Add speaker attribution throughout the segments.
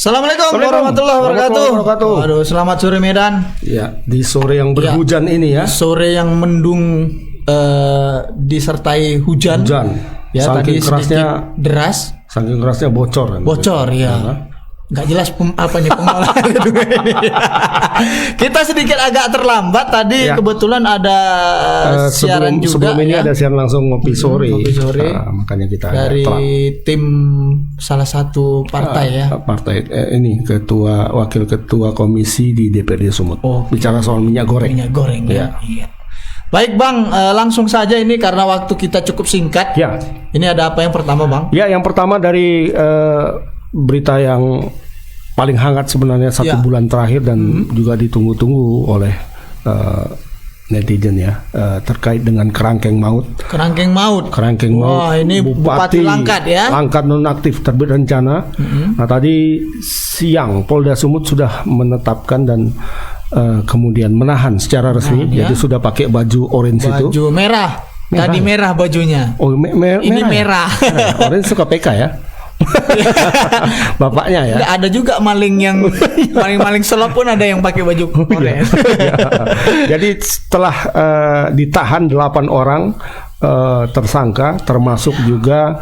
Speaker 1: Assalamualaikum warahmatullahi wabarakatuh. Aduh, selamat sore Medan.
Speaker 2: Ya, di sore yang berhujan ini ya.
Speaker 1: Sore yang mendung disertai hujan. Ya,
Speaker 2: saking
Speaker 1: tadi
Speaker 2: kerasnya
Speaker 1: deras.
Speaker 2: Saking kerasnya bocor kan.
Speaker 1: Bocor ya. Nggak jelas pengolahan gedung ini. Kita sedikit agak terlambat tadi ya. Kebetulan ada siaran juga.
Speaker 2: Sebelum ini ada siaran langsung ngopi sore.
Speaker 1: Makanya kita dari tim salah satu partai ya.
Speaker 2: Partai ini wakil ketua komisi di DPRD Sumut. Bicara soal minyak goreng.
Speaker 1: Minyak goreng ya. Iya. Baik Bang, langsung saja ini karena waktu kita cukup singkat.
Speaker 2: Ya.
Speaker 1: Ini ada apa yang pertama Bang?
Speaker 2: Ya, yang pertama dari berita yang paling hangat sebenarnya satu bulan terakhir dan juga ditunggu-tunggu oleh netizen ya, terkait dengan kerangkeng maut. Kerangkeng maut.
Speaker 1: Wah, ini Bupati Langkat ya.
Speaker 2: Langkat nonaktif terbit rencana. Nah, tadi siang Polda Sumut sudah menetapkan dan kemudian menahan secara resmi. Jadi sudah pakai baju orange itu.
Speaker 1: Baju merah. Tadi merah bajunya.
Speaker 2: Oh,
Speaker 1: ini merah.
Speaker 2: Orange suka PK ya. Bapaknya ya.
Speaker 1: Ada juga maling yang maling selop pun ada yang pakai baju orange.
Speaker 2: Jadi setelah ditahan 8 orang tersangka, termasuk juga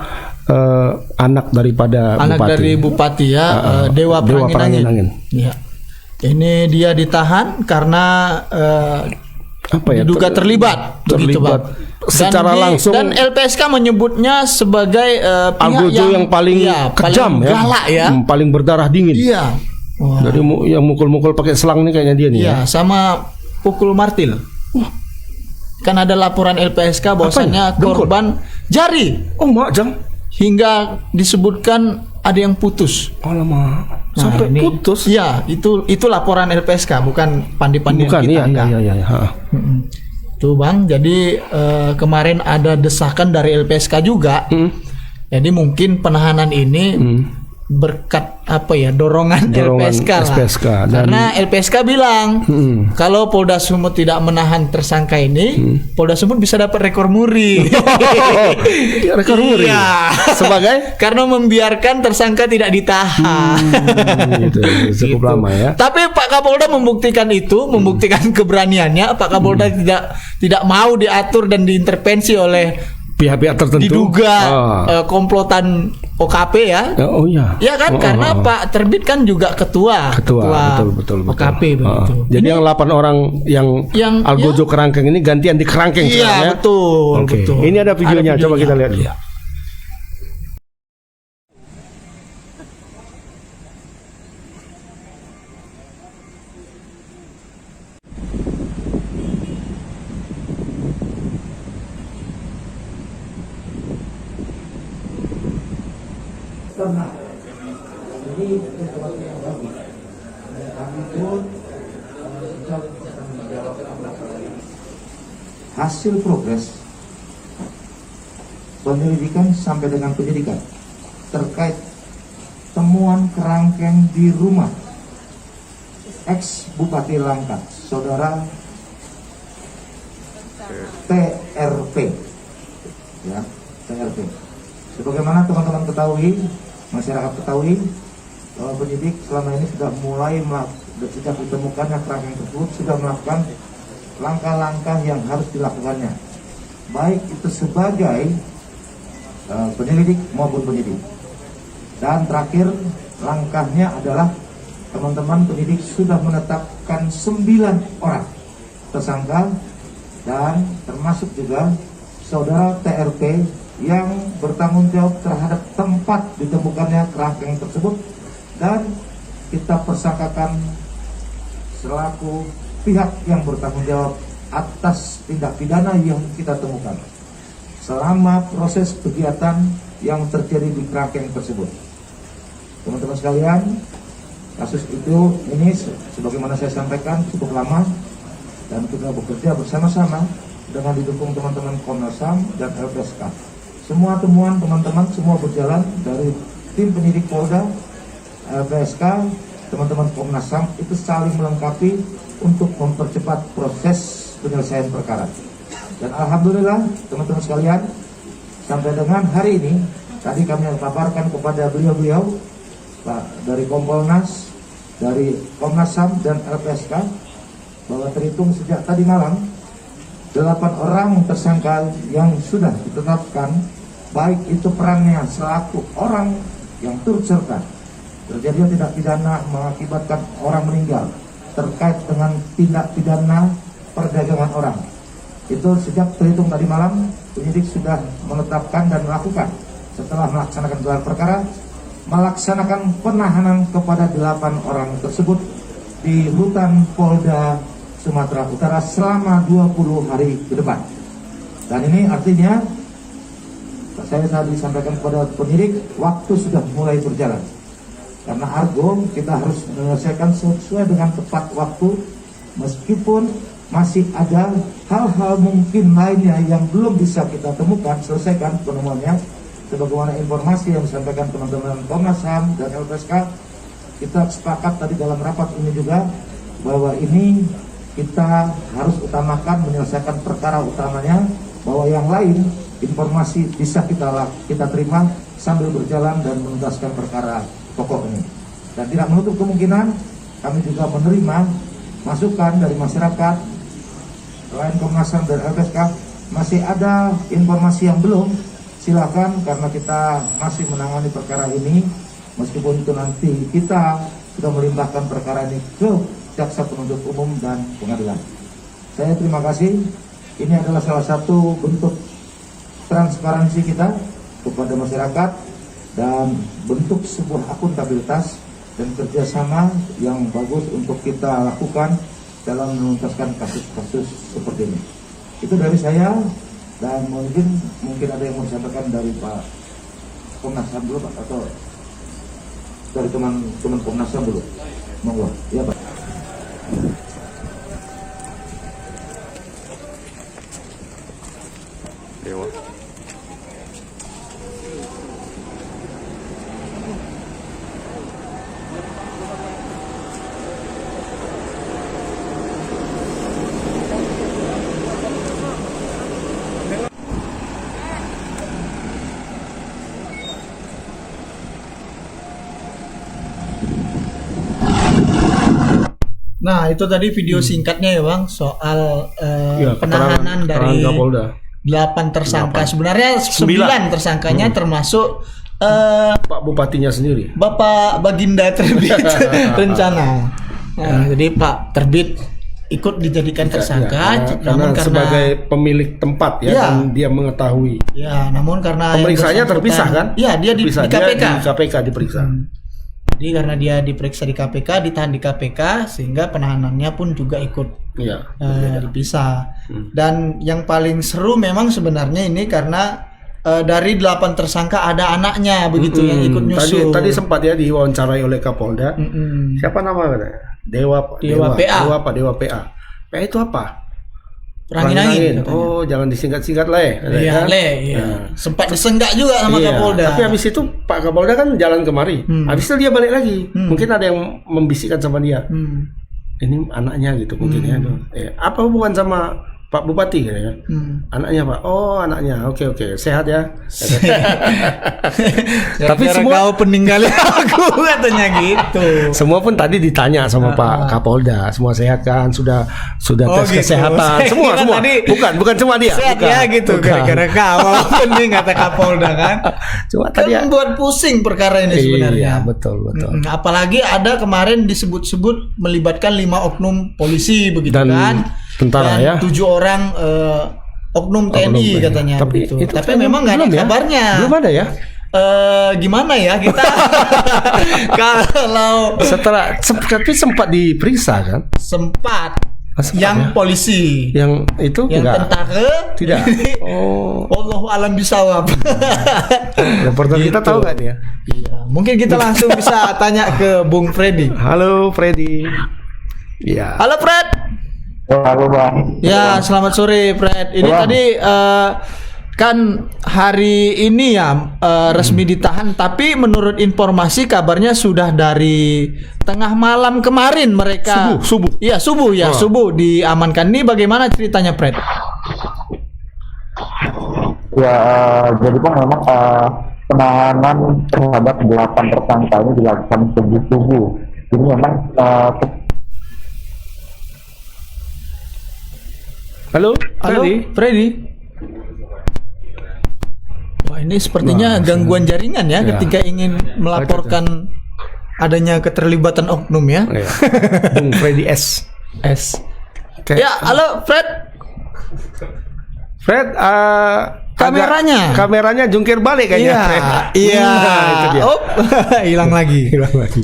Speaker 2: anak daripada
Speaker 1: bupati ya, Dewa Prangin. Ya. Ini dia ditahan karena diduga terlibat
Speaker 2: secara langsung,
Speaker 1: dan LPSK menyebutnya sebagai pihak
Speaker 2: yang paling kejam
Speaker 1: paling galak ya,
Speaker 2: paling berdarah dingin. Iya. Jadi yang mukul-mukul pakai selang nih kayaknya dia nih.
Speaker 1: Iya, sama pukul martil. Kan ada laporan LPSK bahwasannya korban jari. Hingga disebutkan ada yang putus.
Speaker 2: Sampai putus?
Speaker 1: Iya, itu laporan LPSK, bukan pandi-pandi yang kita.
Speaker 2: Iya.
Speaker 1: Tuh Bang, jadi kemarin ada desakan dari LPSK juga. Jadi mungkin penahanan ini berkat dorongan LPSK. Karena LPSK bilang kalau Polda Sumut tidak menahan tersangka ini, Polda Sumut bisa dapat rekor muri.
Speaker 2: Rekor muri.
Speaker 1: Iya.
Speaker 2: Sebagai?
Speaker 1: Karena membiarkan tersangka tidak ditahan.
Speaker 2: Cukup lama ya.
Speaker 1: Tapi Pak Kapolda membuktikan membuktikan keberaniannya. Pak Kapolda tidak mau diatur dan diintervensi oleh
Speaker 2: pihak-pihak tertentu,
Speaker 1: diduga komplotan OKP ya. Ya kan, karena Pak Terbit kan juga ketua betul. OKP begitu.
Speaker 2: Jadi yang 8 orang yang Algojo kerangkeng ini gantian di kerangkeng sekarang ya.
Speaker 1: Betul.
Speaker 2: Ini ada videonya, coba kita lihat.
Speaker 3: Jadi sesuatu yang bagus. Kami pun hasil progres penyelidikan sampai dengan penyidikan terkait temuan kerangkeng di rumah ex Bupati Langkat, Saudara TRP, ya, TRP. Sebagaimana teman-teman ketahui, masyarakat ketahui, penyidik selama ini sudah mulai sejak ditemukannya kerangkeng tersebut sudah melakukan langkah-langkah yang harus dilakukannya, baik itu sebagai penyelidik maupun penyidik. Dan terakhir langkahnya adalah teman-teman penyidik sudah menetapkan 9 orang tersangka dan termasuk juga saudara TRP yang bertanggung jawab terhadap tempat ditemukannya kerangkeng tersebut, dan kita persangkakan selaku pihak yang bertanggung jawab atas tindak pidana yang kita temukan selama proses kegiatan yang terjadi di kerangkeng tersebut. Teman-teman sekalian, kasus ini sebagaimana saya sampaikan cukup lama dan kita bekerja bersama-sama dengan didukung teman-teman Komnas HAM dan LPSK. Semua temuan teman-teman semua berjalan dari tim penyidik Polda, LPSK, teman-teman Komnas HAM itu saling melengkapi untuk mempercepat proses penyelesaian perkara. Dan alhamdulillah teman-teman sekalian, sampai dengan hari ini tadi kami kabarkan kepada beliau-beliau Pak, dari Kompolnas, dari Komnas HAM dan LPSK bahwa terhitung sejak tadi malam 8 orang tersangka yang sudah ditetapkan, baik itu perannya selaku orang yang turut serta terjadinya tindak pidana mengakibatkan orang meninggal terkait dengan tindak pidana perdagangan orang. Itu sejak terhitung tadi malam penyidik sudah menetapkan dan melakukan setelah melaksanakan gelar perkara, melaksanakan penahanan kepada 8 orang tersebut di hutan Polda Sumatera Utara selama 20 hari ke depan. Dan ini artinya saya tadi sampaikan kepada penyidik, waktu sudah mulai berjalan. Karena argo kita harus menyelesaikan sesuai dengan tepat waktu, meskipun masih ada hal-hal mungkin lainnya yang belum bisa kita temukan, selesaikan penemuannya. Sebagaimana informasi yang disampaikan teman-teman Komnas HAM dan LPSK, kita sepakat tadi dalam rapat ini juga bahwa ini kita harus utamakan menyelesaikan perkara utamanya, bahwa yang lain informasi bisa kita terima sambil berjalan dan menuntaskan perkara pokok ini. Dan tidak menutup kemungkinan kami juga menerima masukan dari masyarakat. Selain Komnas HAM dan LPSK, masih ada informasi yang belum, silakan, karena kita masih menangani perkara ini. Meskipun itu nanti kita sudah melimpahkan perkara ini ke jaksa penuntut umum dan pengadilan. Saya terima kasih. Ini adalah salah satu bentuk transparansi kita kepada masyarakat dan bentuk sebuah akuntabilitas dan kerjasama yang bagus untuk kita lakukan dalam menuntaskan kasus-kasus seperti ini. Itu dari saya, dan mungkin ada yang mau disampaikan dari Pak Komnas HAM dulu, Pak, atau dari teman-teman Komnas HAM dulu. Monggo. Ya, Pak.
Speaker 4: Dewa.
Speaker 1: Nah, itu tadi video singkatnya ya Bang, soal
Speaker 2: Ya,
Speaker 1: penahanan
Speaker 2: keterangan
Speaker 1: dari
Speaker 2: Kapolda.
Speaker 1: 8 tersangka. Sebenarnya 9 tersangkanya termasuk
Speaker 2: Pak Bupatinya sendiri.
Speaker 1: Bapak Baginda Terbit Rencana. Nah, jadi Pak Terbit ikut dijadikan tersangka, namun
Speaker 2: karena sebagai pemilik tempat ya,
Speaker 1: Ya.
Speaker 2: dan dia mengetahui.
Speaker 1: ya, namun karena yang
Speaker 2: Pemeriksaannya
Speaker 1: bersangkutan-
Speaker 2: terpisah kan?
Speaker 1: Iya, dia di
Speaker 2: Terpisah.
Speaker 1: KPK.
Speaker 2: Dia di KPK diperiksa.
Speaker 1: Jadi karena dia diperiksa di KPK, ditahan di KPK, sehingga penahanannya pun juga ikut
Speaker 2: Iya.
Speaker 1: dipisah. Dan yang paling seru memang sebenarnya ini karena dari 8 tersangka ada anaknya begitu yang ikut nyusul.
Speaker 2: Tadi sempat ya diwawancarai oleh Kapolda. Siapa nama katanya? Dewa
Speaker 1: PA.
Speaker 2: Dewa PA. PA itu apa?
Speaker 1: Perangin-angin.
Speaker 2: Oh, jangan disingkat-singkat Le.
Speaker 1: Iya, iya. Sempat disenggak juga sama
Speaker 2: Iya,
Speaker 1: Kapolda.
Speaker 2: tapi habis itu Pak Kapolda kan jalan kemari. Habis itu dia balik lagi. Mungkin ada yang membisikkan sama dia. Ini anaknya gitu mungkin ya. Apa hubungan sama Pak Bupati katanya? Anaknya Pak. Oh, anaknya. Oke. Sehat ya. Tapi semua
Speaker 1: kau peninggalin aku katanya gitu.
Speaker 2: semua pun tadi ditanya sama Pak Kapolda, semua sehat kan? Sudah
Speaker 1: Oh,
Speaker 2: tes
Speaker 1: gitu.
Speaker 2: kesehatan,
Speaker 1: Saya
Speaker 2: semua.
Speaker 1: kira tadi
Speaker 2: Bukan cuma dia.
Speaker 1: Sehat
Speaker 2: bukan,
Speaker 1: ya gitu,
Speaker 2: bukan.
Speaker 1: gara-gara kau penting kata Kapolda kan.
Speaker 2: Cuma
Speaker 1: Kan
Speaker 2: tadi ya.
Speaker 1: membuat pusing perkara ini
Speaker 2: Iya,
Speaker 1: sebenarnya.
Speaker 2: betul.
Speaker 1: Apalagi ada kemarin disebut-sebut melibatkan 5 oknum polisi begitu
Speaker 2: Dan
Speaker 1: kan.
Speaker 2: tentara
Speaker 1: Dan
Speaker 2: ya.
Speaker 1: 7 orang oknum TNI katanya
Speaker 2: Tapi
Speaker 1: begitu.
Speaker 2: itu
Speaker 1: Tapi
Speaker 2: kayaknya
Speaker 1: memang nggak ada
Speaker 2: belum ya?
Speaker 1: kabarnya.
Speaker 2: Belum ada ya.
Speaker 1: Gimana ya kita kalau
Speaker 2: Tapi sempat diperiksa kan?
Speaker 1: sempat
Speaker 2: Sempat
Speaker 1: yang
Speaker 2: ya?
Speaker 1: polisi
Speaker 2: Yang itu
Speaker 1: yang
Speaker 2: enggak.
Speaker 1: tentara
Speaker 2: Tidak. Oh,
Speaker 1: Wallahu alam bisawab.
Speaker 2: reporter kita
Speaker 1: Gitu.
Speaker 2: tahu nggak dia?
Speaker 1: Iya, mungkin kita langsung bisa tanya ke Bung Freddy.
Speaker 2: Halo Freddy. Iya.
Speaker 1: Halo Fred.
Speaker 3: Halo Bang.
Speaker 1: Ya, selamat sore Fred. Ini
Speaker 3: Bang.
Speaker 1: tadi kan hari ini ya resmi ditahan, tapi menurut informasi kabarnya sudah dari tengah malam kemarin mereka
Speaker 2: Subuh.
Speaker 1: Iya, subuh ya, subuh diamankan. Ini bagaimana ceritanya Fred?
Speaker 3: Ya, jadi Bang memang penahanan terhadap 8 tersangka ini dilakukan subuh-subuh. Jadi memang
Speaker 2: Halo,
Speaker 1: Freddy. Wah, ini sepertinya gangguan jaringan ya, ketika ingin melaporkan adanya keterlibatan oknum ya.
Speaker 2: Iya. Bung Freddy S.
Speaker 1: Ya, halo Fred.
Speaker 2: kameranya jungkir balik kayaknya.
Speaker 1: Iya.
Speaker 2: Itu dia.
Speaker 1: Hilang lagi.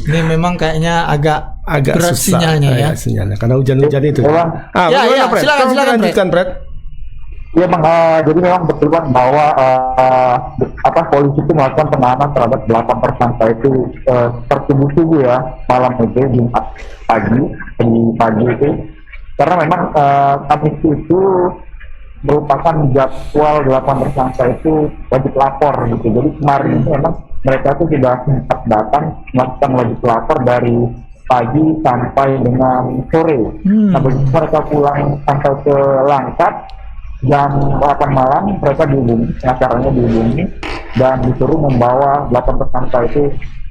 Speaker 1: Ini memang kayaknya agak berat
Speaker 2: susah
Speaker 1: sinyalnya ya.
Speaker 2: Sinyalnya karena hujan-hujan itu.
Speaker 1: Ya,
Speaker 2: Fred?
Speaker 1: silakan
Speaker 2: lanjutkan, Fred.
Speaker 3: ya Bang, jadi memang betul Bang bahwa polisi itu melakukan penahanan terhadap 8 tersangka itu tersubuh-subuh ya, malam itu Jumat pagi itu, karena memang Kamis itu merupakan jadwal 8 tersangka itu wajib lapor gitu. Jadi kemarin itu memang mereka itu sudah sempat datang melakukan wajib lapor dari pagi sampai dengan sore. Nah begitu mereka pulang sampai ke Langkat jam 8 malam, mereka dihubungi, pengacaranya dihubungi dan disuruh membawa 8 tersangka itu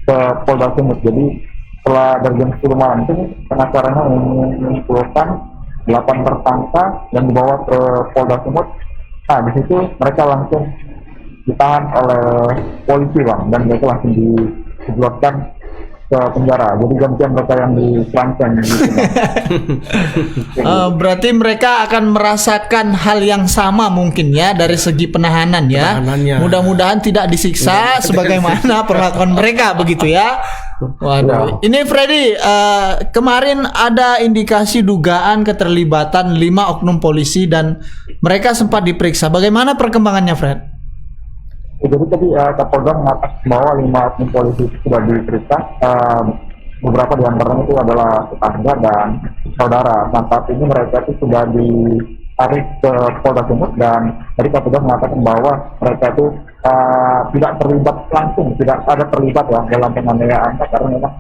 Speaker 3: ke Polda Sumut. Jadi setelah dari jam 10 malam itu pengacaranya mengumpulkan 8 tersangka dan dibawa ke Polda Sumut. Nah di situ mereka langsung ditahan oleh polisi Bang, dan mereka langsung dijebloskan ke penjara. Jadi gantian mereka yang diselangkan gitu,
Speaker 1: berarti mereka akan merasakan hal yang sama mungkin ya dari segi penahanan ya. Mudah-mudahan tidak disiksa sebagaimana perlakuan mereka begitu ya. Waduh, ini Freddy, kemarin ada indikasi dugaan keterlibatan 5 oknum polisi dan mereka sempat diperiksa. Bagaimana perkembangannya, Fred?
Speaker 3: Jadi tadi Kapolda mengatakan bahwa 5 oknum polisi itu sudah diperiksa. Beberapa di antaranya itu adalah tetangga dan saudara. Nah saat ini mereka itu sudah ditarik ke Polda Sumut, dan tadi Kapolda mengatakan bahwa mereka itu tidak terlibat langsung, tidak ada terlibat ya dalam penganiayaan, karena memang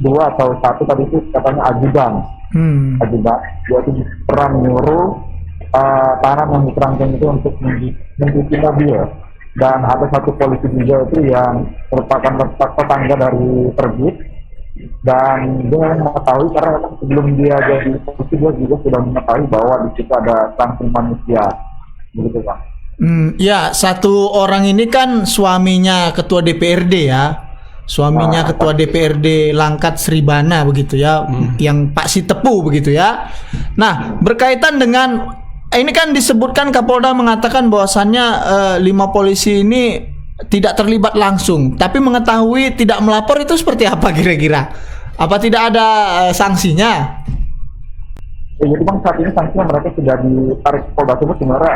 Speaker 3: 2 atau 1 tadi itu katanya ajudan, dia itu peran menyuruh tahanan yang dikerangkeng itu untuk mencuci mobil. Dan ada 1 polisi juga itu yang merupakan tetangga dari Terbit, dan dia memang mengetahui karena sebelum dia jadi polisi dia juga sudah mengetahui bahwa di situ ada langsung manusia, begitu Pak.
Speaker 1: Ya, 1 orang ini kan suaminya ketua DPRD ya, ketua DPRD Langkat Sribana begitu ya, yang Pak Sitepu begitu ya. Nah, berkaitan dengan ini kan disebutkan Kapolda mengatakan bahwasannya 5 polisi ini tidak terlibat langsung, tapi mengetahui tidak melapor, itu seperti apa kira-kira? Apa tidak ada sanksinya?
Speaker 3: Ya, jadi Bang, saat ini sanksinya mereka sudah ditarik Polda Sumut. Sebenarnya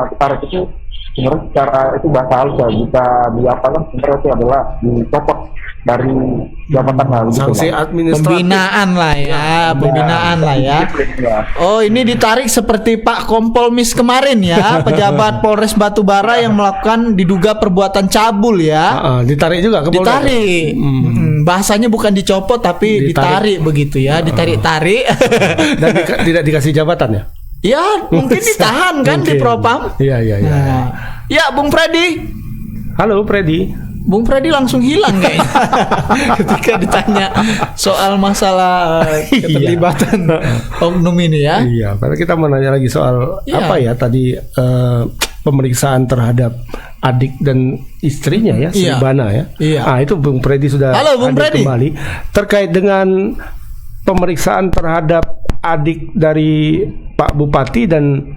Speaker 3: ditarik itu sebenarnya secara itu bahasa halus ya, jika diapakan sebenarnya itu adalah dicopot dari jabatan lah.
Speaker 2: Sanksi administratif.
Speaker 1: Pembinaan lah ya. Oh, ini ditarik seperti Pak Kompolmis kemarin ya, pejabat Polres Batubara yang melakukan diduga perbuatan cabul ya.
Speaker 2: Ditarik juga ke Polda.
Speaker 1: Ditarik. Bahasanya bukan dicopot tapi ditarik begitu ya, ditarik-tarik.
Speaker 2: Dan tidak dikasih jabatan ya?
Speaker 1: Ya, mungkin ditahan kan di Propam.
Speaker 2: Iya.
Speaker 1: Ya, Bung Freddy.
Speaker 2: Halo Freddy.
Speaker 1: Bung Freddy langsung hilang kayaknya ketika ditanya soal masalah keterlibatan oknum ini ya.
Speaker 2: Iya, karena kita mau nanya lagi soal apa ya tadi, pemeriksaan terhadap adik dan istrinya ya, Sribana ya. Iya. Itu Bung Freddy sudah hadir kembali terkait dengan pemeriksaan terhadap adik dari Pak Bupati dan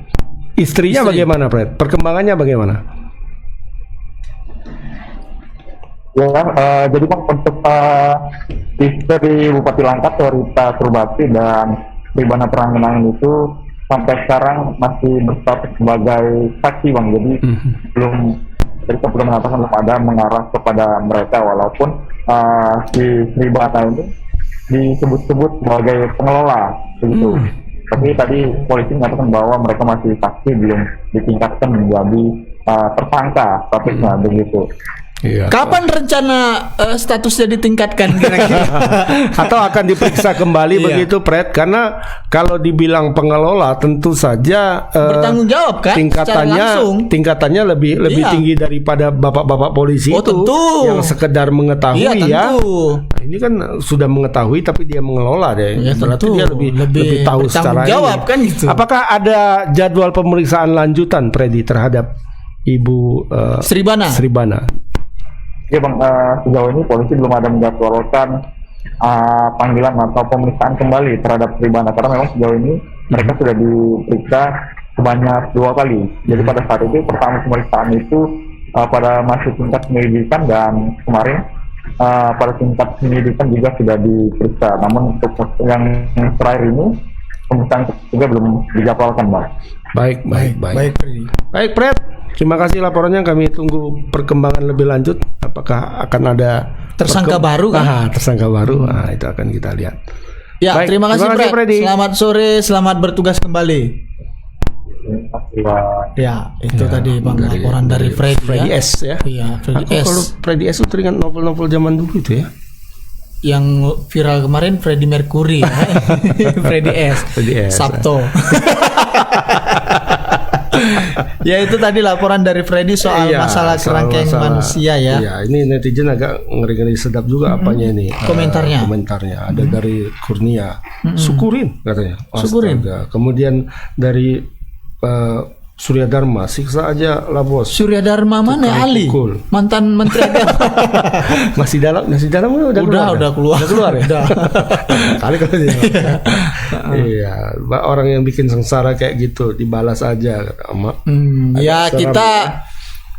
Speaker 2: istrinya. Bagaimana, Fred? Perkembangannya bagaimana?
Speaker 3: Ya, jadi Bang, untuk istri Bupati Langkat, Rita Surbakti dan Sribana Prangenangan itu sampai sekarang masih berstatus sebagai saksi Bang. Jadi kita belum mengatakan belum ada mengarah kepada mereka, walaupun si Sribana ini disebut-sebut sebagai pengelola begitu. Tapi tadi polisi mengatakan bahwa mereka masih saksi, belum ditingkatkan menjadi tersangka statusnya begitu.
Speaker 2: Iya.
Speaker 1: Kapan rencana statusnya ditingkatkan kira-kira?
Speaker 2: Atau akan diperiksa kembali begitu, Fred? Karena kalau dibilang pengelola tentu saja
Speaker 1: bertanggung jawab kan secara langsung.
Speaker 2: tingkatannya lebih tinggi daripada bapak-bapak polisi itu
Speaker 1: tentu.
Speaker 2: yang sekedar mengetahui ya. Nah, ini kan sudah mengetahui tapi dia mengelola deh. Berarti dia lebih tahu secara
Speaker 1: jawab kan gitu.
Speaker 2: Apakah ada jadwal pemeriksaan lanjutan, Freddy, terhadap Ibu Sribana?
Speaker 4: Ya Bang, sejauh ini polisi belum ada menjadwalkan panggilan atau pemeriksaan kembali terhadap Sribana karena memang sejauh ini mereka sudah diperiksa sebanyak 2 kali. Jadi pada saat itu pertama pemeriksaan itu pada masih tingkat penyelidikan dan kemarin pada tingkat penyelidikan juga sudah diperiksa. Namun untuk yang terakhir ini pemeriksaan juga belum dijadwalkan, Bang.
Speaker 2: Baik, Fred. Terima kasih laporannya. Kami tunggu perkembangan lebih lanjut. Apakah akan ada
Speaker 1: tersangka baru kan?
Speaker 2: Tersangka baru. Nah, itu akan kita lihat.
Speaker 1: Ya,
Speaker 2: baik,
Speaker 1: terima kasih Freddy. Selamat sore, selamat bertugas kembali. Ya, itu tadi Bang laporan dari Freddy
Speaker 2: S ya.
Speaker 1: Iya, Freddy S.
Speaker 2: Kalau Freddy S itu teringat novel-novel zaman dulu itu ya.
Speaker 1: Yang viral kemarin Freddie Mercury ya. Freddy S. Sabto. Ya itu tadi laporan dari Freddy soal masalah kerangkeng manusia ya.
Speaker 2: Iya, ini netizen agak ngeri-ngeri sedap juga apanya ini.
Speaker 1: Komentarnya
Speaker 2: ada dari Kurnia. Syukurin katanya.
Speaker 1: Syukurin.
Speaker 2: Kemudian dari Surya Dharma, siksa aja lah bos.
Speaker 1: Surya Dharma mana? Ali, mantan menteri agama.
Speaker 2: masih dalam udah keluar ya. Kali kalau dia. Iya, orang yang bikin sengsara kayak gitu dibalas aja sama.
Speaker 1: Ya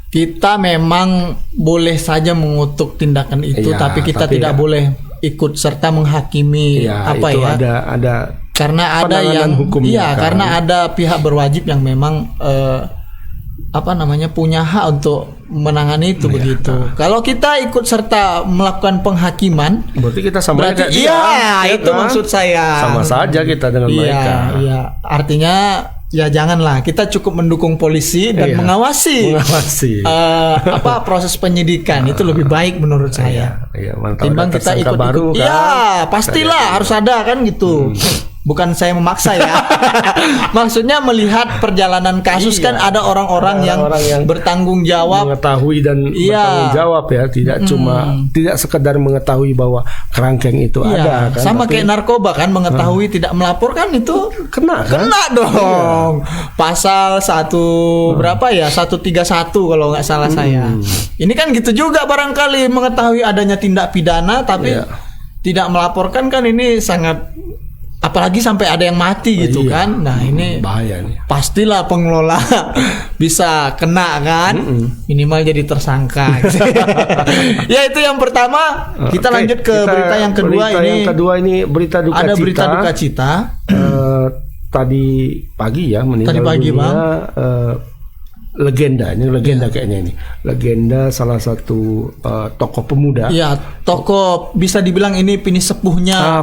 Speaker 1: kita memang boleh saja mengutuk tindakan itu, tapi kita tidak boleh ikut serta menghakimi
Speaker 2: ada
Speaker 1: karena ada yang karena ada pihak berwajib yang memang punya hak untuk menangani itu begitu. Kalau kita ikut serta melakukan penghakiman,
Speaker 2: berarti kita sama aja.
Speaker 1: Itu maksud saya.
Speaker 2: Sama saja kita dengan mereka.
Speaker 1: Iya, artinya ya janganlah, kita cukup mendukung polisi dan mengawasi proses penyidikan itu lebih baik menurut saya. Timbang kita ikut baru kan. Iya, pastilah harus ada kan gitu. Bukan saya memaksa ya. Maksudnya melihat perjalanan kasus kan ada orang-orang yang bertanggung jawab,
Speaker 2: mengetahui dan bertanggung jawab ya, tidak sekedar mengetahui bahwa kerangkeng itu ada kan.
Speaker 1: Sama kayak narkoba kan, mengetahui tidak melaporkan itu kena dong. Pasal 131 kalau nggak salah saya. Ini kan gitu juga barangkali, mengetahui adanya tindak pidana tapi tidak melaporkan kan, ini sangat, apalagi sampai ada yang mati gitu kan. Nah ini
Speaker 2: bahaya nih.
Speaker 1: Pastilah pengelola bisa kena kan, minimal jadi tersangka gitu. Ya itu yang pertama. Kita lanjut ke berita yang kedua.
Speaker 2: Yang kedua ini berita duka cita.
Speaker 1: Ada berita duka cita.
Speaker 2: Tadi pagi ya meninggal dunia legenda kayaknya ini. Legenda salah satu tokoh pemuda.
Speaker 1: Iya, tokoh bisa dibilang ini pinisepuhnya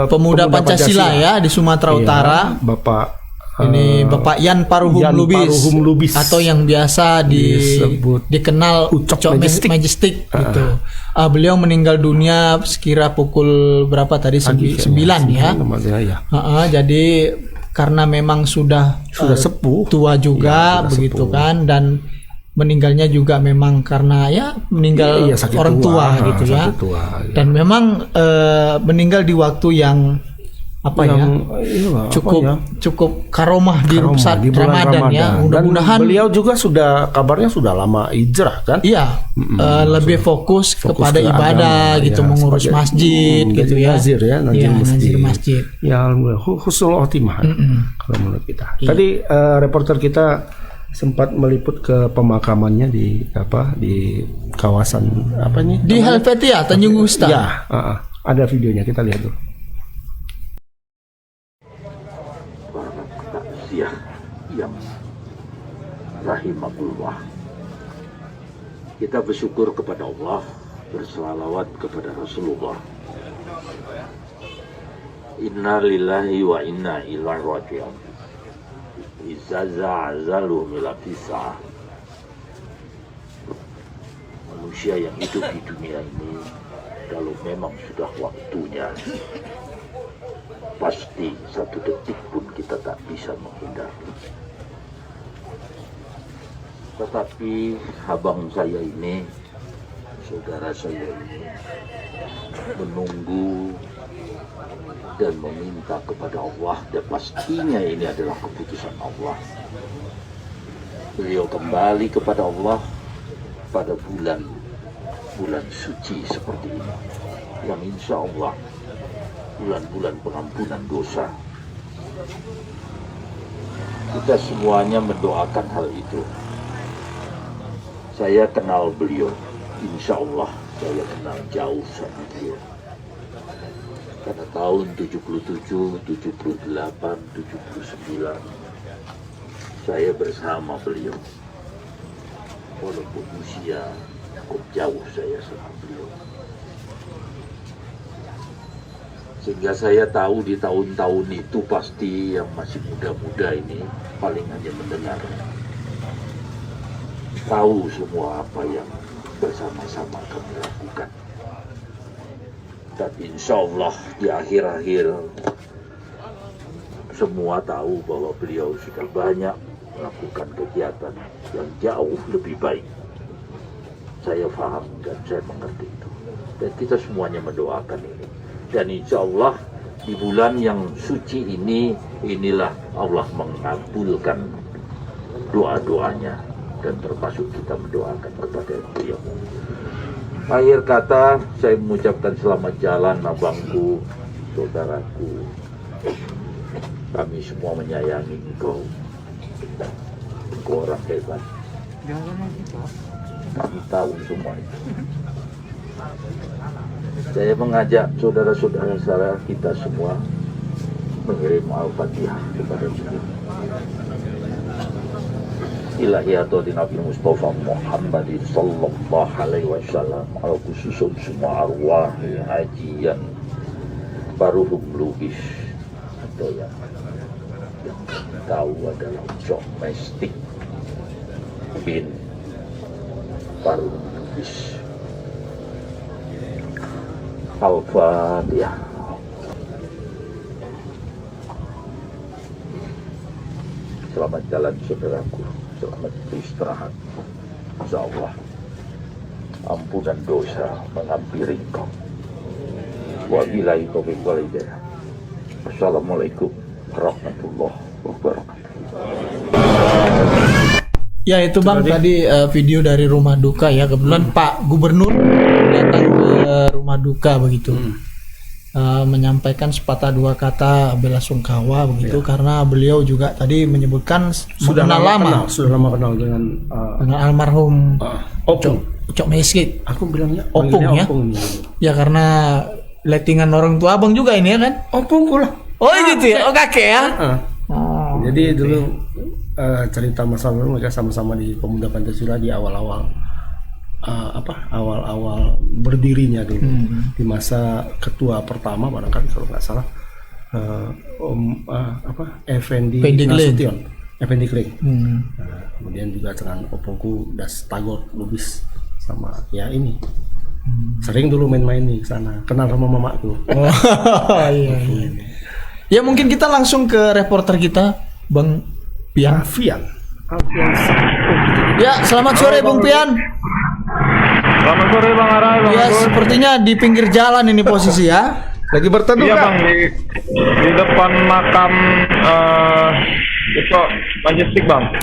Speaker 1: pemuda Pancasila ya di Sumatera Utara.
Speaker 2: Bapak
Speaker 1: Yan Paruhum Lubis atau yang biasa dikenal Ucok Majestic gitu. Beliau meninggal dunia sekira pukul berapa tadi? 9 ya. Jadi karena memang sudah
Speaker 2: sepuh,
Speaker 1: tua juga begitu sepuh. Kan, dan meninggalnya juga memang karena meninggal orang tua gitu ya. Dan memang meninggal di waktu yang cukup karomah di saat Ramadan ya. Mudah-mudahan
Speaker 2: beliau juga kabarnya sudah lama hijrah kan?
Speaker 1: Iya, lebih fokus kepada ibadah gitu, mengurus masjid gitu ya. Nazir masjid.
Speaker 2: Ya, husnul khotimah kalau menurut kita. Tadi reporter kita sempat meliput ke pemakamannya di kawasan
Speaker 1: di Helvetia Tanjung Gusta.
Speaker 2: Ya, ada videonya, kita lihat dulu.
Speaker 5: Rahimahullah. Kita bersyukur kepada Allah, berselawat kepada Rasulullah. Inna lillahi wa inna ilaihi raji'un. Izaza azalu milafisa. manusia yang hidup di dunia ini, kalau memang sudah waktunya, pasti satu detik pun kita tak bisa menghindari. Tetapi abang saya ini, saudara saya ini, menunggu dan meminta kepada Allah, dan pastinya ini adalah keputusan Allah. Beliau kembali kepada Allah pada bulan suci seperti ini, yang insya Allah bulan-bulan pengampunan dosa. Kita semuanya mendoakan hal itu. Saya kenal beliau, insya Allah saya kenal jauh sama beliau. Pada tahun 77, 78, 79, saya bersama beliau. Walaupun usia cukup jauh saya sama beliau. Sehingga saya tahu di tahun-tahun itu pasti yang masih muda-muda ini paling hanya mendengar. Tahu semua apa yang bersama-sama kami lakukan. Dan insya Allah di akhir-akhir semua tahu bahwa beliau sudah banyak melakukan kegiatan yang jauh lebih baik. Saya paham dan saya mengerti itu. Dan kita semuanya mendoakan ini. Dan insya Allah di bulan yang suci ini, inilah Allah mengabulkan doa-doanya. Dan termasuk kita mendoakan kepada beliau. Akhir kata, saya mengucapkan selamat jalan abangku, saudaraku. Kami semua menyayangi engkau. Engkau orang hebat. Kami tahu semua itu. Saya mengajak saudara-saudara saya kita semua mengirim Al-Fatihah kepada beliau. Ilahi atauti Nabi Mustafa Muhammadin sallallahu alaihi wasallam, al khususun semua arwah hajian baruhum lubis, atau yang tahu adalah domestik bin baruhum lubis. Al-Fatihah. Selamat jalan saudaraku, selamat beristirahat. Insya Allah ampunan dosa menghampiri engkau. Wabillahi taufiq wal hidayah. Assalamualaikum warahmatullahi wabarakatuh.
Speaker 1: Ya itu Bang tadi video dari rumah duka ya. Kebetulan Pak Gubernur datang ke rumah duka begitu. Menyampaikan sepatah dua kata bela sungkawa begitu karena beliau juga tadi menyebutkan
Speaker 2: sudah lama kenal dengan
Speaker 1: almarhum
Speaker 2: Opung.
Speaker 1: Cok Mesket.
Speaker 2: Aku bilangnya
Speaker 1: Opung ya.
Speaker 2: Opung.
Speaker 1: Ya karena lettingan orang tua Abang juga ini ya kan?
Speaker 2: Opung pula.
Speaker 1: Oh gitu ya. Oh kakek ya.
Speaker 2: Jadi dulu cerita masa lalu mereka sama-sama di Pemuda Pancasila di awal-awal awal-awal berdirinya dulu di masa ketua pertama barangkali kalau nggak salah Effendi Nasution, Effendi Kling. Kemudian juga dengan Opungku Das Tagor Lubis sama ya ini sering dulu main-main nih sana, kenal sama mamaku.
Speaker 1: Iya. Ya mungkin kita langsung ke reporter kita Bang Pian.
Speaker 2: Alfian.
Speaker 1: Ya selamat sore Bung Pian.
Speaker 4: Selamat sore Bang Arai, Bang
Speaker 1: Ya,
Speaker 4: Agus.
Speaker 1: sepertinya di pinggir jalan ini posisi ya.
Speaker 2: Lagi berteduh
Speaker 4: Iya
Speaker 2: kan?
Speaker 4: Bang, di depan makam itu Majestic Bang.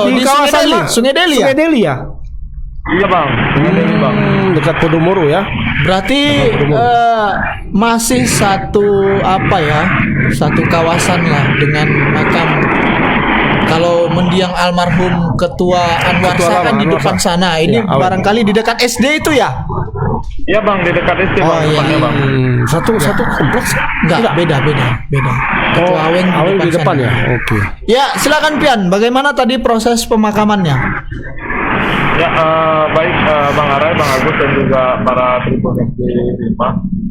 Speaker 1: Di kawasan Sungai Deli ya?
Speaker 2: Sungai Deli ya?
Speaker 4: Iya Bang, ini Bang.
Speaker 2: Dekat Podomoro ya?
Speaker 1: Berarti masih satu satu kawasan lah dengan makam. Kalau mendiang almarhum Ketua Anwar Shah kan di depan sana. Ini barangkali di dekat SD itu ya?
Speaker 4: Iya Bang, di dekat SD Bang, depannya Bang.
Speaker 2: Satu kompleks?
Speaker 1: Enggak, beda. Ketua Awen
Speaker 2: di depan
Speaker 1: sana.
Speaker 2: ya? Oke.
Speaker 1: Ya, silakan Pian. Bagaimana tadi proses pemakamannya?
Speaker 4: Ya, baik Bang Arai, Bang Agus dan juga para tribun SD5.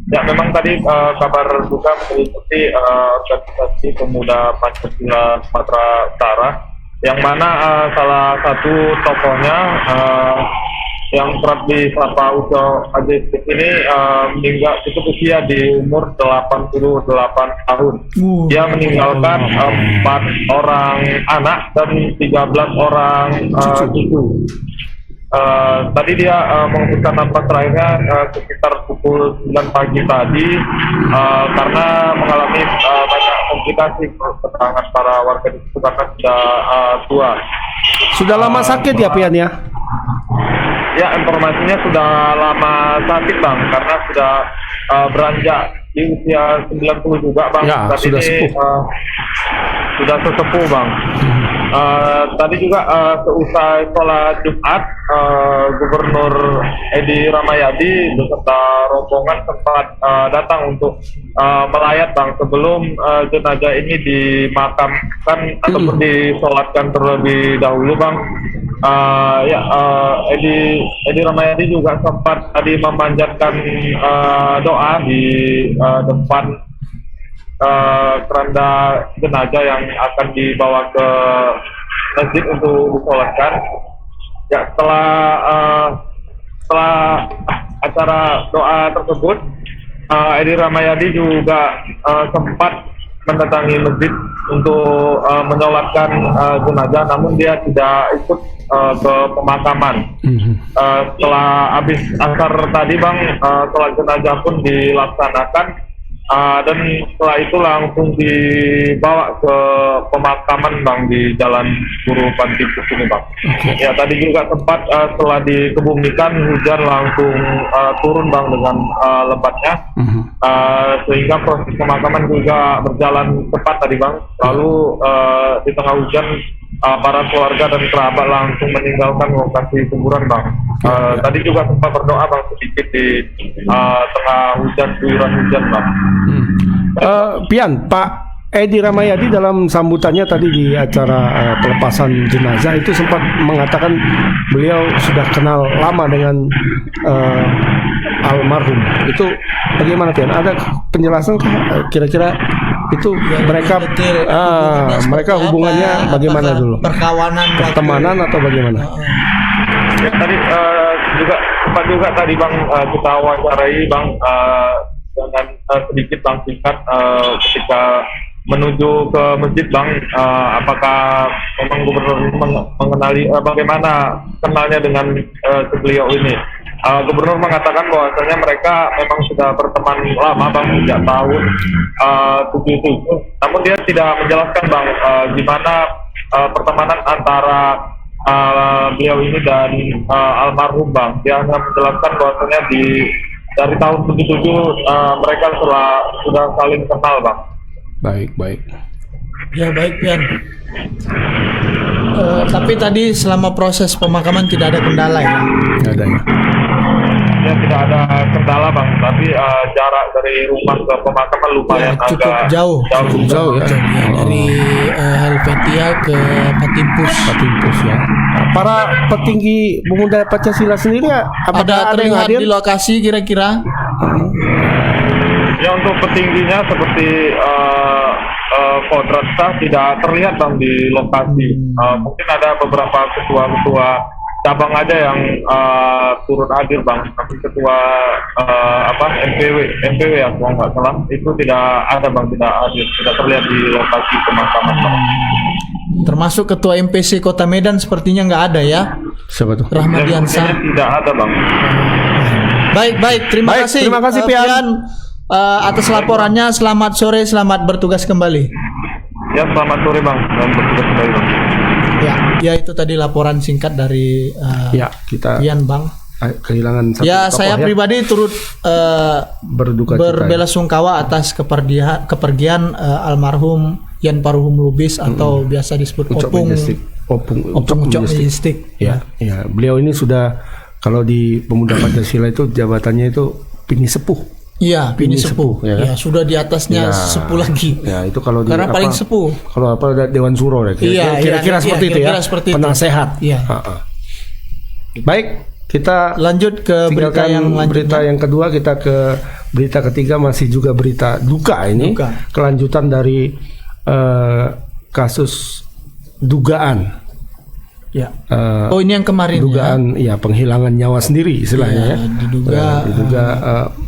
Speaker 4: Ya, memang tadi kabar duka meliputi organisasi Pemuda Pancasila Sumatera Utara, yang mana salah satu tokohnya yang kerap disapa Uco Ajaib ini meninggal cukup usia di umur 88 tahun. Dia meninggalkan 4 orang anak dan 13 orang cucu. Tadi dia mengembuskan nafas terakhirnya sekitar pukul 9 pagi tadi karena mengalami banyak komplikasi keterangan para warga di situ karena sudah tua.
Speaker 2: Sudah lama sakit ya Pian ya?
Speaker 4: Ya, informasinya sudah lama sakit Bang, karena sudah beranjak di usia 90 juga Bang.
Speaker 2: Ya,
Speaker 4: tadi
Speaker 2: sudah
Speaker 4: ini,
Speaker 2: sepuh.
Speaker 4: Sudah sesepuh Bang. Tadi juga seusai sholat Jumat, Gubernur Edi Rahmayadi beserta rombongan sempat datang untuk melayat Bang sebelum jenazah ini dimakamkan ataupun disolatkan terlebih dahulu Bang. Edi Rahmayadi juga sempat tadi memanjatkan doa di depan keranda jenazah yang akan dibawa ke masjid untuk disolatkan. Ya, setelah acara doa tersebut, Edi Rahmayadi juga sempat mendatangi masjid untuk menyolatkan jenazah, namun dia tidak ikut ke pemakaman. Setelah habis asar tadi Bang, sholat jenazah pun dilaksanakan. Dan setelah itu langsung dibawa ke pemakaman Bang di Jalan Guru Pantipus ini Bang. Ya, tadi juga sempat setelah dikebumikan hujan langsung turun Bang dengan lebatnya, sehingga proses pemakaman juga berjalan cepat tadi Bang. Lalu di tengah hujan para keluarga dan kerabat langsung meninggalkan lokasi kuburan Bang. Tadi juga sempat berdoa Bang sedikit di tengah hujan, guyuran hujan Bang.
Speaker 2: Pian, Pak Edi Rahmayadi dalam sambutannya tadi di acara pelepasan jenazah itu sempat mengatakan beliau sudah kenal lama dengan almarhum. Itu bagaimana Pian? Ada penjelasan kira-kira itu mereka mereka hubungannya bagaimana dulu?
Speaker 1: Perkawanan,
Speaker 2: pertemanan atau bagaimana?
Speaker 4: Ya, tadi juga tadi Bang kita wawancarai Bang dengan sedikit Bang singkat ketika menuju ke masjid Bang, apakah memang gubernur ini mengenali bagaimana kenalnya dengan beliau ini. Gubernur mengatakan bahwasanya mereka memang sudah berteman lama Bang sejak tahun 77. Namun dia tidak menjelaskan Bang gimana pertemanan antara beliau ini dan almarhum Bang. Dia hanya menjelaskan bahwasanya dari tahun 77 mereka sudah saling kenal Bang.
Speaker 2: Baik.
Speaker 1: Ya baik Pian. Tapi tadi selama proses pemakaman tidak ada kendala ya?
Speaker 2: Tidak ada ya.
Speaker 4: Ya, tidak ada kendala Bang, tapi jarak dari rumah ke pemakaman lumayan
Speaker 1: cukup
Speaker 4: agak
Speaker 1: jauh
Speaker 2: ya.
Speaker 1: Dari Helvetia ke Patimpus
Speaker 2: ya. Para petinggi pemuda Pancasila sendiri
Speaker 1: ada
Speaker 2: yang
Speaker 1: terlihat
Speaker 2: hadir
Speaker 1: di lokasi kira-kira?
Speaker 4: Ya, untuk petingginya seperti Kodrat Shah tidak terlihat Bang di lokasi. Mungkin ada beberapa ketua-ketua cabang aja yang turun hadir Bang. Tapi ketua MPW ya kalau nggak salah itu tidak ada Bang, tidak hadir, tidak terlihat di lokasi pemakaman Bang.
Speaker 1: Termasuk ketua MPC Kota Medan sepertinya nggak ada ya?
Speaker 2: Siapa tuh?
Speaker 1: Rahmadiansyah.
Speaker 4: Tidak ada Bang.
Speaker 1: Baik, terima kasih Pian atas laporannya. Selamat sore, selamat bertugas kembali.
Speaker 4: Ya, selamat sore Bang, selamat bertugas kembali Bang.
Speaker 1: Ya itu tadi laporan singkat dari
Speaker 2: kita
Speaker 1: Pian Bang.
Speaker 2: Kehilangan satu
Speaker 1: ya, saya pribadi turut berbelasungkawa atas kepergian almarhum Yan Paruhum Lubis atau biasa disebut Opung Logistik.
Speaker 2: Ya, beliau ini sudah, kalau di Pemuda Pancasila itu jabatannya itu Pini Sepuh.
Speaker 1: Iya, Pini Sepuh. Ya, sudah di atasnya sepuh lagi.
Speaker 2: Ya, itu kalau
Speaker 1: karena paling sepuh.
Speaker 2: Kalau Dewan Suro ya. Kira-kira seperti itu ya. Penasehat.
Speaker 1: Iya.
Speaker 2: Baik, kita
Speaker 1: lanjut ke berita yang
Speaker 2: kedua. Kita ke berita ketiga, masih juga berita duka ini. Kelanjutan dari kasus dugaan
Speaker 1: Ya. Oh, ini yang kemarin
Speaker 2: dugaan ya penghilangan nyawa sendiri istilahnya ya.
Speaker 1: Diduga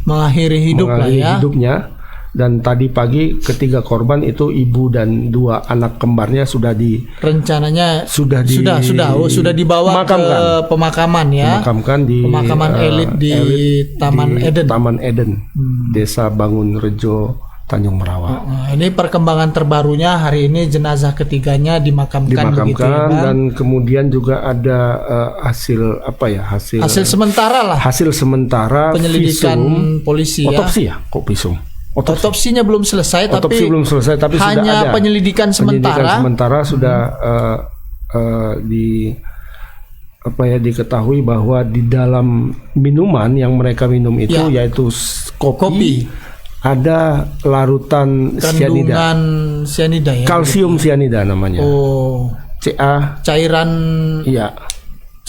Speaker 1: mengakhiri hidup lah ya.
Speaker 2: Hidupnya. Dan tadi pagi ketiga korban itu ibu dan 2 anak kembarnya sudah
Speaker 1: rencananya sudah dibawa
Speaker 2: ke
Speaker 1: pemakaman ya.
Speaker 2: Pemakaman di
Speaker 1: pemakaman elit di Taman Eden.
Speaker 2: Taman Eden, Desa Bangun Rejo, Tanjung Merawa.
Speaker 1: Ini perkembangan terbarunya hari ini jenazah ketiganya dimakamkan begitu ya, kan?
Speaker 2: Dan kemudian juga ada hasil sementara lah. Hasil sementara
Speaker 1: penyelidikan polisi
Speaker 2: otopsi ya. Kok visum?
Speaker 1: Otopsinya belum selesai,
Speaker 2: tapi
Speaker 1: hanya
Speaker 2: sudah ada
Speaker 1: penyelidikan sementara
Speaker 2: sudah diketahui bahwa di dalam minuman yang mereka minum itu yaitu kopi. Ada larutan
Speaker 1: kandungan sianida ya.
Speaker 2: Kalsium sianida namanya.
Speaker 1: Oh.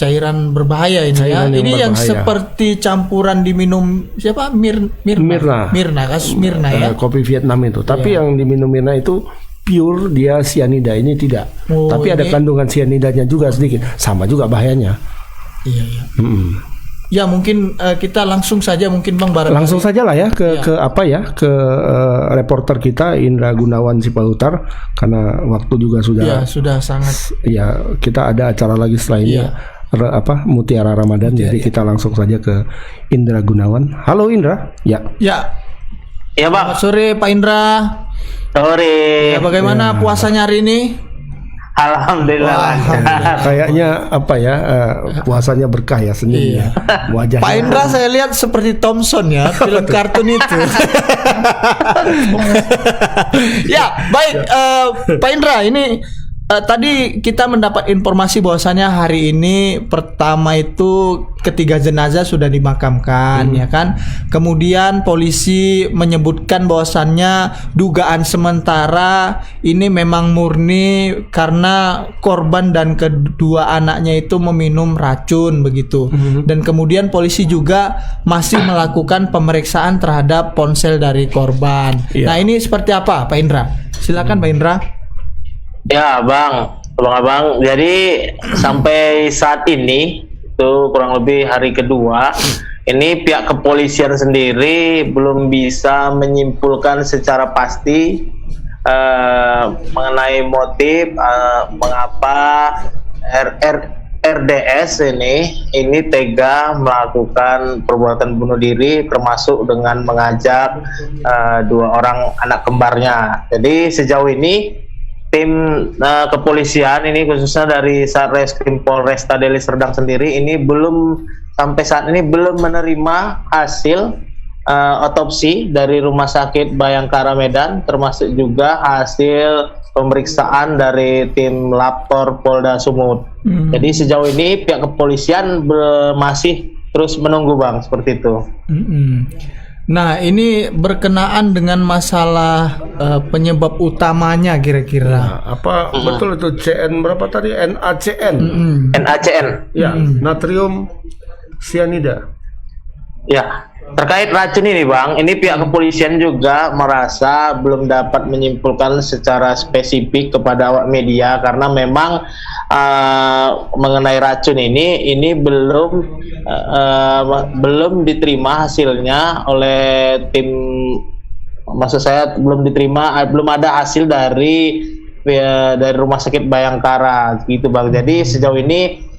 Speaker 1: Cairan berbahaya ini ya. Ini yang seperti campuran diminum siapa? Mirna. Kasus Mirna ya.
Speaker 2: Kopi Vietnam itu. Tapi yang diminum Mirna itu pure dia sianida, ini tidak. Tapi ada kandungan sianidanya juga sedikit. Sama juga bahayanya.
Speaker 1: Iya. Ya mungkin kita langsung saja mungkin Bang Barat.
Speaker 2: Langsung saja lah ya ke reporter kita Indra Gunawan Sipahutar, karena waktu juga
Speaker 1: sudah sangat.
Speaker 2: Ya, kita ada acara lagi setelah ini. Mutiara Ramadan. Jadi kita langsung saja ke Indra Gunawan. Halo Indra. Ya
Speaker 1: Selamat
Speaker 6: Bang.
Speaker 1: sore Pak Indra.
Speaker 6: Sore.
Speaker 1: Bagaimana puasanya hari ini?
Speaker 6: Alhamdulillah.
Speaker 2: Kayaknya puasanya berkah ya Senin ya. Wajahnya.
Speaker 1: Pak Indra saya lihat seperti Thompson ya, film kartun itu. Ya baik, Pak Indra, ini tadi kita mendapat informasi bahwasannya hari ini pertama itu ketiga jenazah sudah dimakamkan ya kan. Kemudian polisi menyebutkan bahwasannya dugaan sementara ini memang murni karena korban dan kedua anaknya itu meminum racun begitu. Dan kemudian polisi juga masih melakukan pemeriksaan terhadap ponsel dari korban. Nah, ini seperti apa Pak Indra? Silakan Pak Indra.
Speaker 6: Ya Abang, jadi sampai saat ini itu kurang lebih hari kedua, ini pihak kepolisian sendiri belum bisa menyimpulkan secara pasti mengenai motif mengapa RDS ini tega melakukan perbuatan bunuh diri, termasuk dengan mengajak 2 orang anak kembarnya. Jadi sejauh ini tim kepolisian ini khususnya dari Satreskrim Polresta Deli Serdang sendiri ini sampai saat ini belum menerima hasil otopsi dari Rumah Sakit Bayangkara Medan, termasuk juga hasil pemeriksaan dari tim Lapor Polda Sumut. Jadi sejauh ini pihak kepolisian masih terus menunggu Bang, seperti itu.
Speaker 1: Nah, ini berkenaan dengan masalah penyebab utamanya kira-kira.
Speaker 2: Betul itu CN berapa tadi? NaCN.
Speaker 6: NaCN.
Speaker 2: Ya, natrium sianida.
Speaker 6: Ya, terkait racun ini Bang, ini pihak kepolisian juga merasa belum dapat menyimpulkan secara spesifik kepada awak media karena memang mengenai racun ini belum diterima hasilnya oleh tim, maksud saya belum ada hasil dari Rumah Sakit Bayangkara gitu Bang. Jadi sejauh ini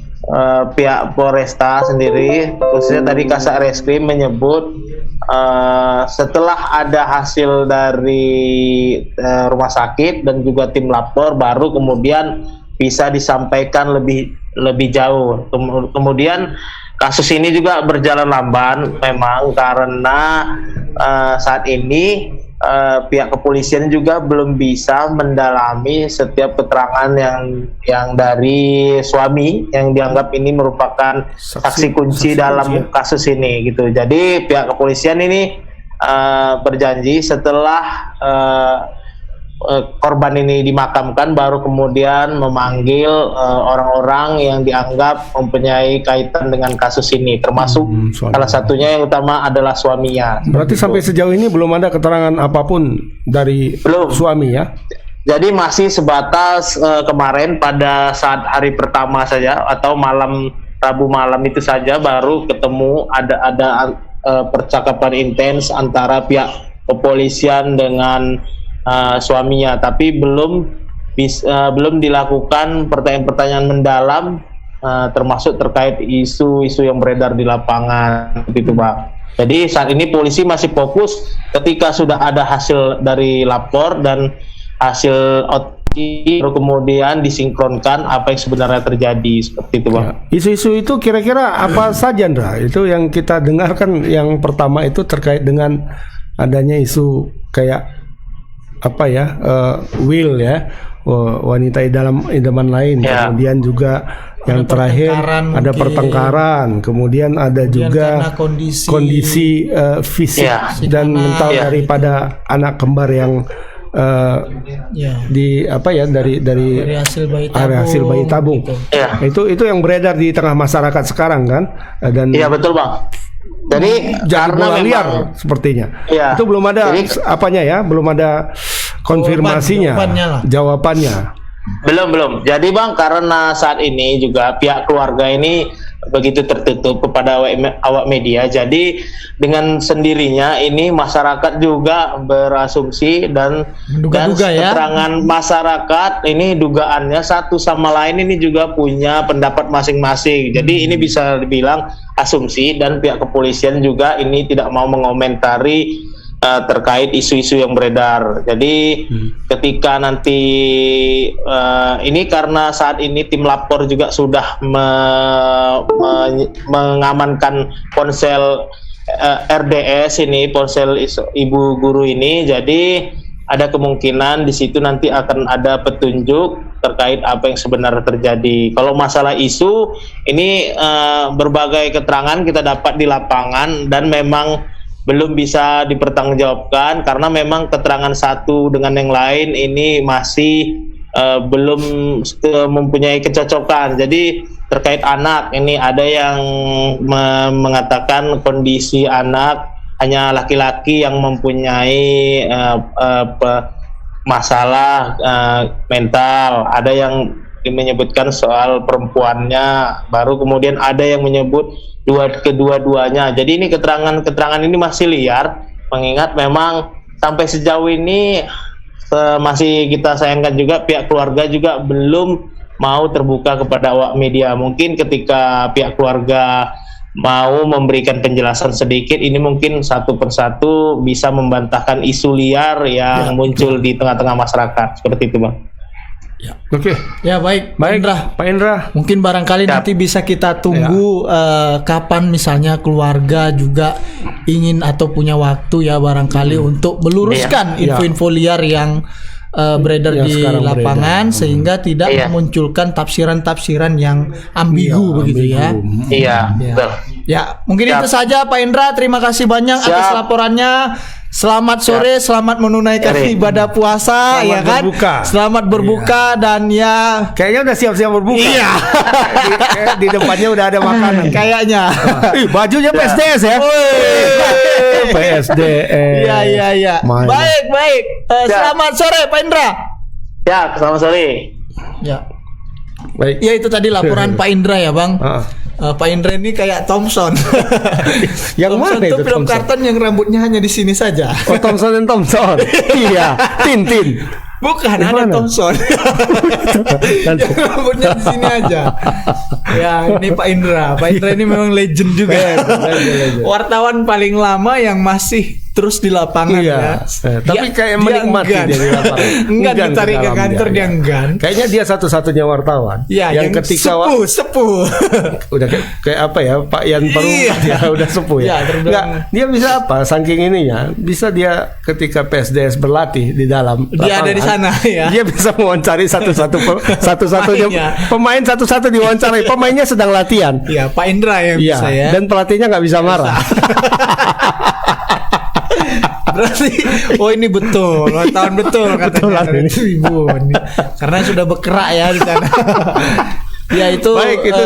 Speaker 6: pihak Polresta sendiri, khususnya tadi Kasat Reskrim menyebut setelah ada hasil dari rumah sakit dan juga tim lapor, baru kemudian bisa disampaikan lebih jauh. Kemudian kasus ini juga berjalan lamban memang karena saat ini pihak kepolisian juga belum bisa mendalami setiap keterangan yang dari suami yang dianggap ini merupakan saksi kunci dalam kasus ini gitu. Jadi pihak kepolisian ini berjanji setelah korban ini dimakamkan baru kemudian memanggil orang-orang yang dianggap mempunyai kaitan dengan kasus ini, termasuk salah satunya yang utama adalah suaminya.
Speaker 2: Berarti sampai sejauh ini belum ada keterangan apapun dari suami ya?
Speaker 6: Jadi masih sebatas kemarin pada saat hari pertama saja atau malam Rabu malam itu saja baru ketemu ada percakapan intens antara pihak kepolisian dengan suaminya, tapi belum dilakukan pertanyaan-pertanyaan mendalam termasuk terkait isu-isu yang beredar di lapangan gitu, Pak. Jadi saat ini polisi masih fokus ketika sudah ada hasil dari lapor dan hasil otopsi, kemudian disinkronkan apa yang sebenarnya terjadi, seperti itu, Bang.
Speaker 2: Isu-isu itu kira-kira apa saja, Ndra? Itu yang kita dengarkan yang pertama itu terkait dengan adanya isu kayak apa ya, will ya, wanita idaman lain, kemudian juga yang terakhir ada pertengkaran, kemudian ada juga kondisi fisik dan mental daripada anak kembar yang di apa ya dari hasil bayi tabung. Itu yang beredar di tengah masyarakat sekarang kan, dan
Speaker 6: betul, Bang. Jadi
Speaker 2: karena liar sepertinya. Itu belum ada apanya ya, belum ada konfirmasinya, jawabannya.
Speaker 6: Belum. Jadi, Bang, karena saat ini juga pihak keluarga ini begitu tertutup kepada awak media, jadi dengan sendirinya ini masyarakat juga berasumsi dan keterangan masyarakat ini dugaannya satu sama lain ini juga punya pendapat masing-masing. Jadi ini bisa dibilang asumsi, dan pihak kepolisian juga ini tidak mau mengomentari terkait isu-isu yang beredar. Jadi ketika nanti ini karena saat ini tim lapor juga sudah mengamankan ponsel RDS ini, ponsel ibu guru ini, jadi ada kemungkinan di situ nanti akan ada petunjuk terkait apa yang sebenarnya terjadi. Kalau masalah isu ini berbagai keterangan kita dapat di lapangan dan memang belum bisa dipertanggungjawabkan karena memang keterangan satu dengan yang lain ini masih belum mempunyai kecocokan. Jadi terkait anak ini ada yang mengatakan kondisi anak hanya laki-laki yang mempunyai masalah mental, ada yang menyebutkan soal perempuannya, baru kemudian ada yang menyebut kedua-duanya. Jadi ini keterangan ini masih liar, mengingat memang sampai sejauh ini masih kita sayangkan juga pihak keluarga juga belum mau terbuka kepada awak media. Mungkin ketika pihak keluarga mau memberikan penjelasan sedikit, ini mungkin satu persatu bisa membantahkan isu liar yang muncul di tengah-tengah masyarakat, seperti itu, Bang.
Speaker 2: Oke.
Speaker 1: Ya, baik Indra.
Speaker 2: Pak Indra.
Speaker 1: Mungkin barangkali nanti bisa kita tunggu kapan misalnya keluarga juga ingin atau punya waktu ya barangkali untuk meluruskan info-info liar yang beredar di lapangan sehingga tidak memunculkan tafsiran-tafsiran yang ambigu begitu ya.
Speaker 6: Betul.
Speaker 1: Ya, mungkin itu saja Pak Indra. Terima kasih banyak atas laporannya. Selamat sore, selamat menunaikan ibadah puasa,
Speaker 2: selamat berbuka.
Speaker 1: Selamat berbuka dan ya
Speaker 2: kayaknya udah siap-siap berbuka. Iya. di depannya udah ada makanan.
Speaker 1: Kayaknya.
Speaker 2: Bajunya PSDS ya. PSDS.
Speaker 1: Iya. Baik. Selamat sore Pak Indra.
Speaker 6: Ya, selamat sore.
Speaker 1: Ya.
Speaker 2: Baik.
Speaker 1: Ya, itu tadi laporan Pak Indra ya, Bang. Pak Indra ini kayak Thompson.
Speaker 2: Yang
Speaker 1: Thompson
Speaker 2: mana itu
Speaker 1: film kartun yang rambutnya hanya di sini saja.
Speaker 2: Oh, Thompson dan Thompson. Iya, Tintin.
Speaker 1: Bukan, ada Thompson. Rambutnya di sini aja. Ya, ini Pak Indra. Pak Indra ini memang legend juga. Wartawan paling lama yang masih terus di lapangan ya.
Speaker 2: Tapi kayak menikmati dia di lapangan.
Speaker 1: Enggak ditarik ke kantor dia enggan.
Speaker 2: Kayaknya dia satu-satunya wartawan
Speaker 1: yang ketika sepuh.
Speaker 2: Udah kayak apa ya, Pak Yan Parungkat ya, udah sepuh ya. Dia bisa apa? Saking ininya, bisa dia ketika PSDS berlatih di dalam
Speaker 1: dia ada di sana ya.
Speaker 2: Dia bisa mewawancari satu-satunya pemain satu-satu diwawancarai. Pemainnya sedang latihan.
Speaker 1: Iya, Pak Indra yang bisa ya.
Speaker 2: Dan pelatihnya nggak bisa marah.
Speaker 1: Berarti ini betul, wartawan betul katanya Tribun. Karena sudah bergerak ya di sana. Ya, itu
Speaker 2: baik, itu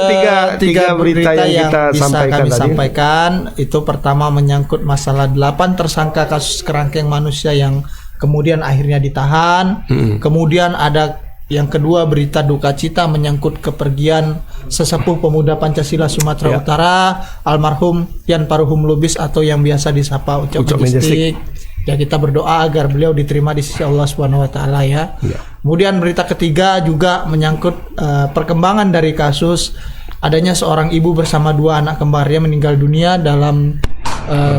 Speaker 2: tiga berita yang kita
Speaker 1: bisa kami
Speaker 2: tadi.
Speaker 1: sampaikan. Itu pertama menyangkut masalah 8 tersangka kasus kerangkeng manusia yang kemudian akhirnya ditahan. Kemudian ada yang kedua, berita duka cita menyangkut kepergian sesepuh pemuda Pancasila Sumatera Utara, almarhum Yan Paruhum Lubis atau yang biasa disapa Ucok Majestic. Ya, kita berdoa agar beliau diterima di sisi Allah Subhanahu wa taala ya. Kemudian berita ketiga juga menyangkut perkembangan dari kasus adanya seorang ibu bersama 2 anak kembarnya meninggal dunia dalam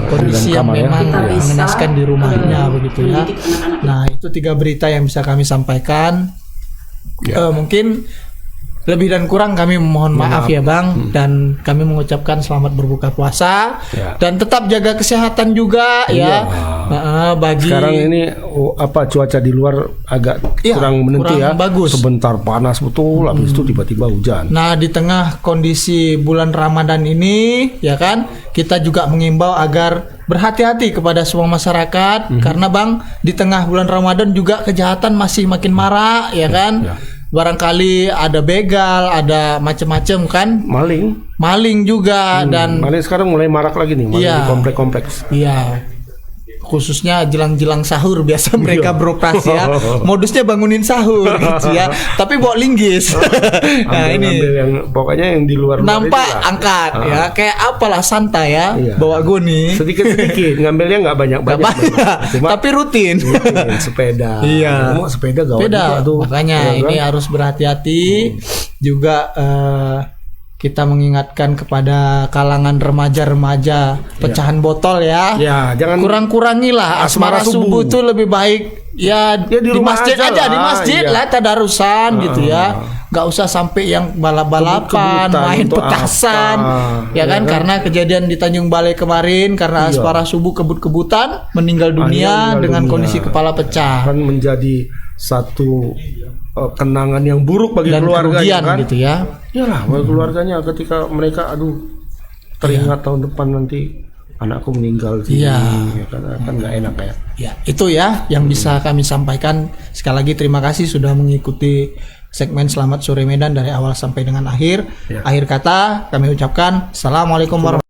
Speaker 1: kondisi yang memang mengenaskan di rumahnya begitu ya. Nah, itu 3 berita yang bisa kami sampaikan. Mungkin lebih dan kurang kami mohon maaf ya Bang, dan kami mengucapkan selamat berbuka puasa dan tetap jaga kesehatan juga ya. Bagi
Speaker 2: sekarang ini cuaca di luar agak kurang menentu ya,
Speaker 1: bagus.
Speaker 2: Sebentar panas betul, habis itu tiba-tiba hujan.
Speaker 1: Nah, di tengah kondisi bulan Ramadan ini ya kan, kita juga mengimbau agar berhati-hati kepada semua masyarakat karena Bang, di tengah bulan Ramadan juga kejahatan masih makin marak ya kan. Barangkali ada begal, ada macam-macam kan, maling juga dan
Speaker 2: maling sekarang mulai marak lagi nih, maling di kompleks-kompleks.
Speaker 1: Iya. Khususnya jelang-jelang sahur biasa mereka beroperasi ya. Modusnya bangunin sahur gitu ya. Tapi bawa linggis. Nah, ini
Speaker 2: yang pokoknya yang di luar
Speaker 1: nampak angkat ya. Kayak apalah santai ya. Bawa goni.
Speaker 2: Sedikit-sedikit ngambilnya nggak banyak-banyak.
Speaker 1: Tapi rutin.
Speaker 2: Sepeda.
Speaker 1: Iya.
Speaker 2: Sepeda gawat
Speaker 1: juga tuh. Makanya ini
Speaker 2: kan?
Speaker 1: harus berhati-hati. Juga kita mengingatkan kepada kalangan remaja-remaja pecahan botol ya.
Speaker 2: Ya, jangan
Speaker 1: kurang-kurangilah asmara subuh itu lebih baik ya di masjid aja di masjid lah tadarusan gitu ya. Nggak usah sampai yang balap-balapan, main petasan ya kan, karena kejadian di Tanjung Balai kemarin karena asmara subuh kebut-kebutan meninggal dunia dengan kondisi kepala pecah.
Speaker 2: Kan menjadi satu kenangan yang buruk bagi keluarganya kan
Speaker 1: gitu ya.
Speaker 2: Iyalah, bagi keluarganya ketika mereka teringat tahun depan nanti anakku meninggal ya kan nggak enak ya.
Speaker 1: Ya, itu ya yang bisa kami sampaikan. Sekali lagi terima kasih sudah mengikuti segmen Selamat Sore Medan dari awal sampai dengan akhir. Akhir kata kami ucapkan Assalamualaikum warahmatullahi wabarakatuh.